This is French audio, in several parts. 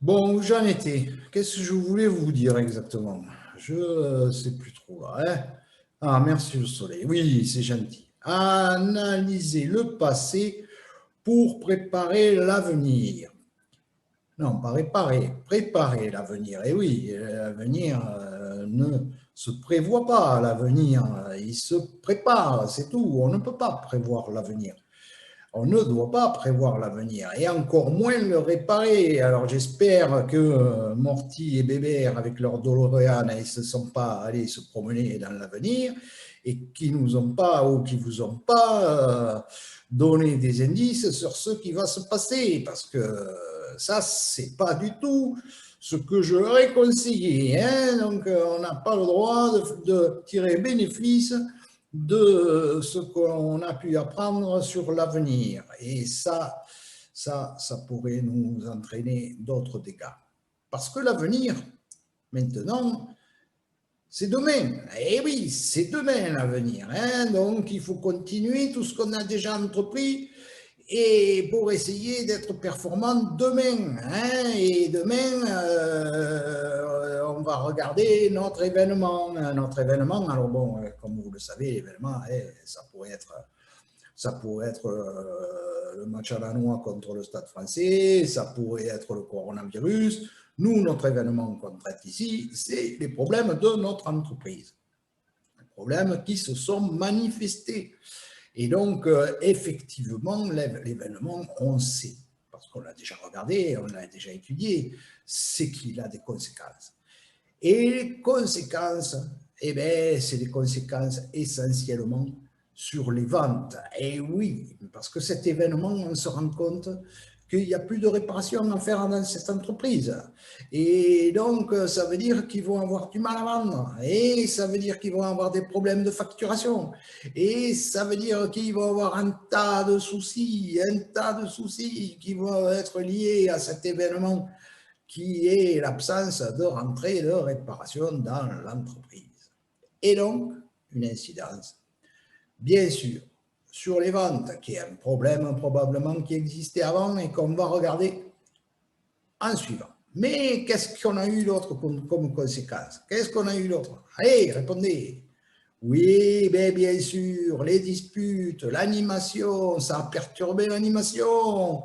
Bon, où j'en étais? Qu'est-ce que je voulais vous dire exactement? Je ne sais plus trop là, hein. Ah, merci le soleil. Oui, c'est gentil. Analyser le passé pour préparer l'avenir. Non, pas réparer, préparer l'avenir. Et oui, l'avenir ne se prévoit pas, l'avenir, il se prépare, c'est tout. On ne peut pas prévoir l'avenir. On ne doit pas prévoir l'avenir et encore moins le réparer. Alors j'espère que Morty et Bébert, avec leur DeLorean, ils ne se sont pas allés se promener dans l'avenir et qui nous ont pas ou qui vous ont pas donné des indices sur ce qui va se passer, parce que ça, c'est pas du tout ce que je leur ai conseillé, hein. Donc on n'a pas le droit de tirer bénéfice de ce qu'on a pu apprendre sur l'avenir. Et ça pourrait nous entraîner d'autres dégâts. Parce que l'avenir, maintenant, c'est demain. Eh oui, c'est demain l'avenir, hein. Donc, il faut continuer tout ce qu'on a déjà entrepris et pour essayer d'être performant demain, hein. Et demain, on va regarder notre événement. Notre événement, alors bon, comme vous le savez, l'événement, ça pourrait être le match à la noix contre le Stade français, ça pourrait être le coronavirus. Nous, notre événement qu'on traite ici, c'est les problèmes de notre entreprise. Les problèmes qui se sont manifestés. Et donc, effectivement, l'événement, on sait, parce qu'on l'a déjà regardé, on l'a déjà étudié, c'est qu'il a des conséquences. Et les conséquences, eh bien, c'est des conséquences essentiellement sur les ventes. Et oui, parce que cet événement, on se rend compte qu'il n'y a plus de réparation à faire dans cette entreprise. Et donc, ça veut dire qu'ils vont avoir du mal à vendre. Et ça veut dire qu'ils vont avoir des problèmes de facturation. Et ça veut dire qu'ils vont avoir un tas de soucis qui vont être liés à cet événement qui est l'absence de rentrée et de réparation dans l'entreprise. Et donc, une incidence, bien sûr, sur les ventes, qui est un problème probablement qui existait avant et qu'on va regarder en suivant. Mais qu'est-ce qu'on a eu d'autre comme conséquence? Qu'est-ce qu'on a eu d'autre? Allez, répondez. Oui, bien sûr, les disputes, l'animation, ça a perturbé l'animation.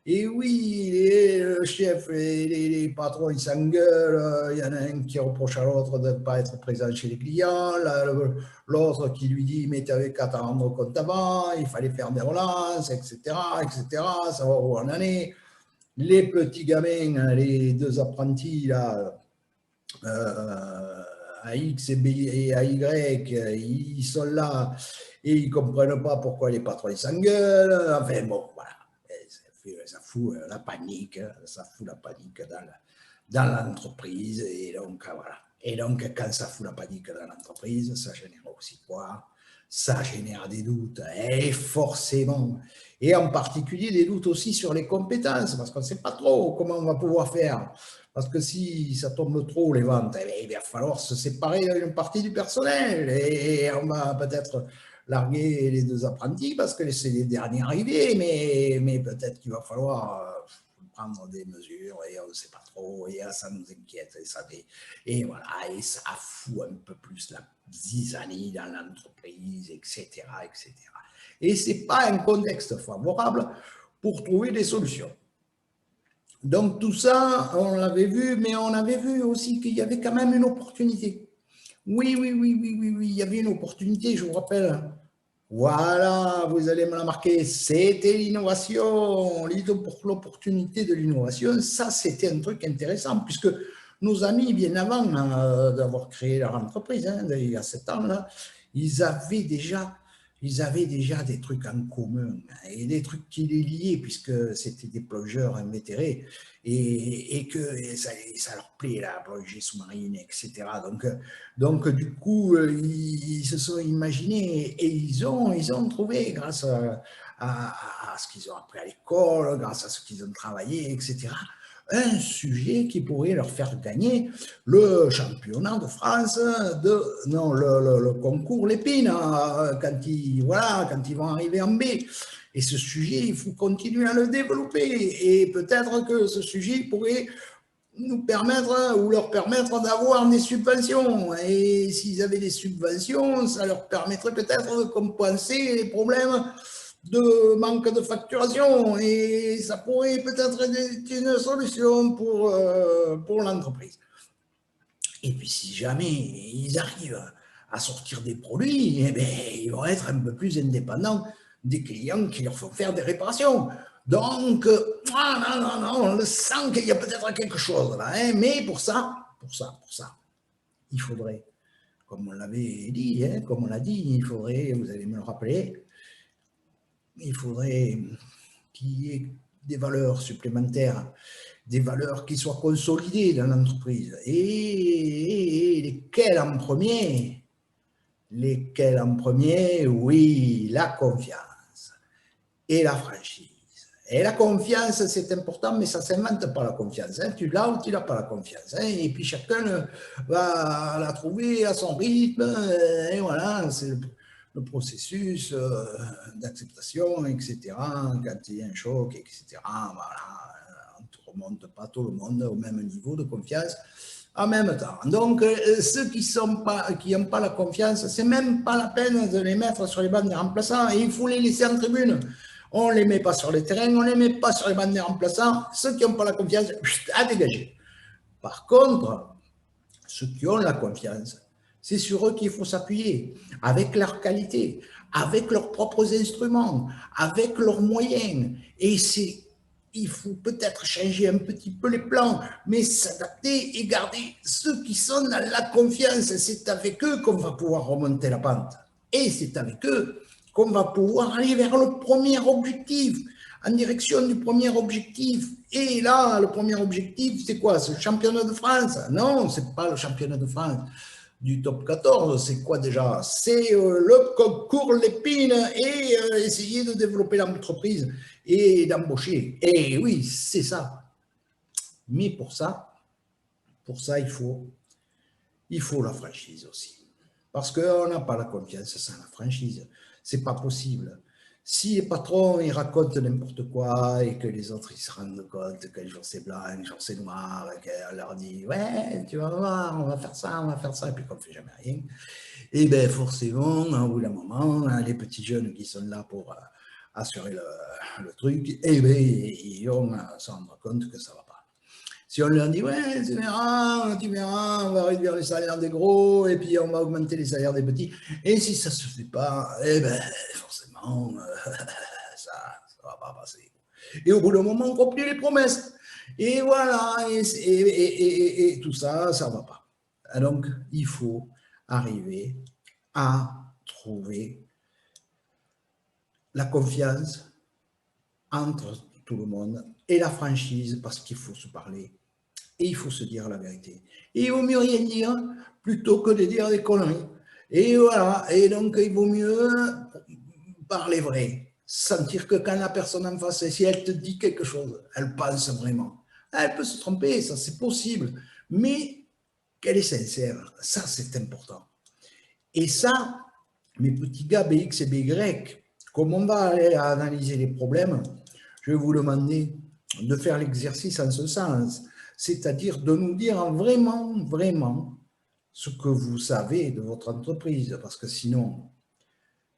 Et oui, le chef, les patrons, ils s'engueulent. Il y en a un qui reproche à l'autre de ne pas être présent chez les clients. L'autre qui lui dit, mais tu n'avais qu'à t'en rendre compte avant, il fallait faire des relances, etc., etc. Savoir où on en est. Les petits gamins, les deux apprentis, là, à X et à Y, ils sont là et ils ne comprennent pas pourquoi les patrons s'engueulent. Enfin bon, voilà. Ça fout la panique, dans l'entreprise. Et donc, voilà. Et donc, quand ça fout la panique dans l'entreprise, ça génère aussi quoi? Ça génère des doutes, et forcément. Et en particulier, des doutes aussi sur les compétences, parce qu'on ne sait pas trop comment on va pouvoir faire. Parce que si ça tombe trop, les ventes, il va falloir se séparer d'une partie du personnel. Et on va peut-être larguer les deux apprentis parce que c'est les derniers arrivés, mais peut-être qu'il va falloir prendre des mesures et on ne sait pas trop, et ça nous inquiète, et voilà, et ça fout un peu plus la zizanie dans l'entreprise, etc., etc. Et ce n'est pas un contexte favorable pour trouver des solutions. Donc tout ça, on l'avait vu, mais on avait vu aussi qu'il y avait quand même une opportunité. Oui, il y avait une opportunité, je vous rappelle. Voilà, vous allez me la marquer, c'était l'innovation, l'opportunité de l'innovation. Ça, c'était un truc intéressant, puisque nos amis, bien avant d'avoir créé leur entreprise, hein, il y a 7 ans, là, ils avaient déjà des trucs en commun, et des trucs qui les liaient, puisque c'était des plongeurs invétérés, et que ça leur plaît, la plongée sous-marine, etc. Donc, du coup, ils se sont imaginés et ils ont trouvé, grâce à ce qu'ils ont appris à l'école, grâce à ce qu'ils ont travaillé, etc., un sujet qui pourrait leur faire gagner le championnat de France, le concours Lépine, quand ils vont arriver en B. Et ce sujet, il faut continuer à le développer. Et peut-être que ce sujet pourrait nous permettre ou leur permettre d'avoir des subventions. Et s'ils avaient des subventions, ça leur permettrait peut-être de compenser les problèmes de manque de facturation. Et ça pourrait peut-être être une solution pour l'entreprise. Et puis si jamais ils arrivent à sortir des produits, eh bien, ils vont être un peu plus indépendants des clients qui leur font faire des réparations. Donc, on le sent qu'il y a peut-être quelque chose là. Hein, mais pour ça, il faudrait, comme on l'avait dit, hein, comme on l'a dit, il faudrait, vous allez me le rappeler, il faudrait qu'il y ait des valeurs supplémentaires, des valeurs qui soient consolidées dans l'entreprise. Et lesquelles en premier? Lesquelles en premier? Oui, la confiance et la franchise. Et la confiance, c'est important, mais ça ne s'invente pas la confiance. Hein. Tu l'as ou tu n'as pas la confiance. Hein. Et puis chacun va la trouver à son rythme. Et voilà, c'est le processus d'acceptation, etc. Quand il y a un choc, etc. Voilà, on ne remonte pas tout le monde au même niveau de confiance en même temps. Donc, ceux qui n'ont pas la confiance, ce n'est même pas la peine de les mettre sur les bancs des remplaçants. Et il faut les laisser en tribune. On ne les met pas sur le terrain, on ne les met pas sur les bancs des remplaçants. Ceux qui n'ont pas la confiance, à dégager. Par contre, ceux qui ont la confiance, c'est sur eux qu'il faut s'appuyer, avec leur qualité, avec leurs propres instruments, avec leurs moyens. Et il faut peut-être changer un petit peu les plans, mais s'adapter et garder ceux qui sont dans la confiance. C'est avec eux qu'on va pouvoir remonter la pente. Et c'est avec eux qu'on va pouvoir aller vers le premier objectif, en direction du premier objectif. Et là, le premier objectif, c'est quoi? C'est le championnat de France? Non, ce n'est pas le championnat de France du top 14, c'est quoi déjà? C'est le concours Lépine et essayer de développer l'entreprise et d'embaucher. Et oui, c'est ça. Mais pour ça, il faut la franchise aussi. Parce qu'on n'a pas la confiance sans la franchise. C'est pas possible. Si les patrons ils racontent n'importe quoi et que les autres ils se rendent compte qu'un jour c'est blanc, un jour c'est noir, et qu'on leur dit ouais, tu vas voir, on va faire ça, et puis qu'on ne fait jamais rien, et bien forcément, au bout d'un moment, les petits jeunes qui sont là pour assurer le truc, et bien ils vont se rendre compte que ça ne va pas. Si on leur dit, ouais, tu verras, on va réduire les salaires des gros et puis on va augmenter les salaires des petits. Et si ça ne se fait pas, eh ben, forcément, ça ne va pas passer. Et au bout d'un moment, on remplit les promesses. Et voilà, et tout ça, ça ne va pas. Donc, il faut arriver à trouver la confiance entre tout le monde et la franchise parce qu'il faut se parler. Et il faut se dire la vérité. Et il vaut mieux rien dire plutôt que de dire des conneries. Et voilà. Et donc, il vaut mieux parler vrai. Sentir que quand la personne en face, si elle te dit quelque chose, elle pense vraiment. Elle peut se tromper, ça c'est possible. Mais qu'elle est sincère, ça c'est important. Et ça, mes petits gars BX et BY, comme on va aller analyser les problèmes, je vais vous demander de faire l'exercice en ce sens. C'est-à-dire de nous dire vraiment ce que vous savez de votre entreprise. Parce que sinon,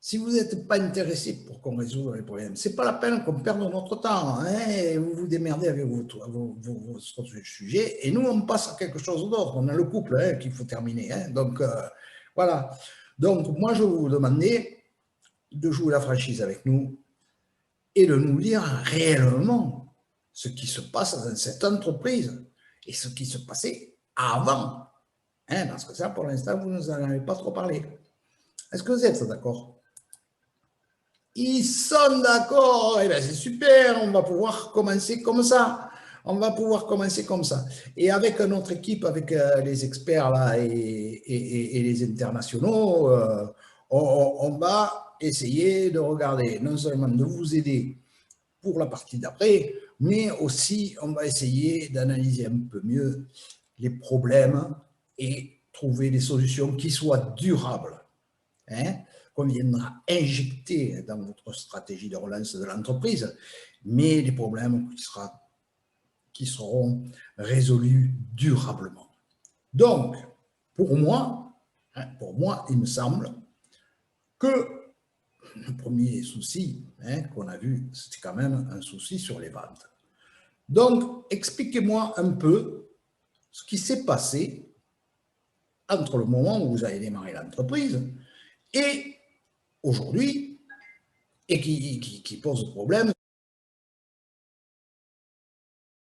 si vous n'êtes pas intéressé pour qu'on résolve les problèmes, ce n'est pas la peine qu'on perde notre temps. Hein, vous vous démerdez avec vos sujets et nous, on passe à quelque chose d'autre. On a le couple qu'il faut terminer. Hein, donc, voilà. Donc, moi, je vais vous demander de jouer la franchise avec nous et de nous dire réellement ce qui se passe dans cette entreprise et ce qui se passait avant. Hein, parce que ça, pour l'instant, vous ne nous en avez pas trop parlé. Est-ce que vous êtes d'accord? Ils sont d'accord. Eh bien, c'est super, on va pouvoir commencer comme ça. On va pouvoir commencer comme ça. Et avec notre équipe, avec les experts là, et les internationaux, on va essayer de regarder, non seulement de vous aider pour la partie d'après, mais aussi on va essayer d'analyser un peu mieux les problèmes et trouver des solutions qui soient durables, hein, qu'on viendra injecter dans votre stratégie de relance de l'entreprise, mais des problèmes qui seront qui seront résolus durablement. Donc, pour moi, il me semble que le premier souci qu'on a vu, c'était quand même un souci sur les ventes. Donc, expliquez-moi un peu ce qui s'est passé entre le moment où vous avez démarré l'entreprise et aujourd'hui, et qui pose problème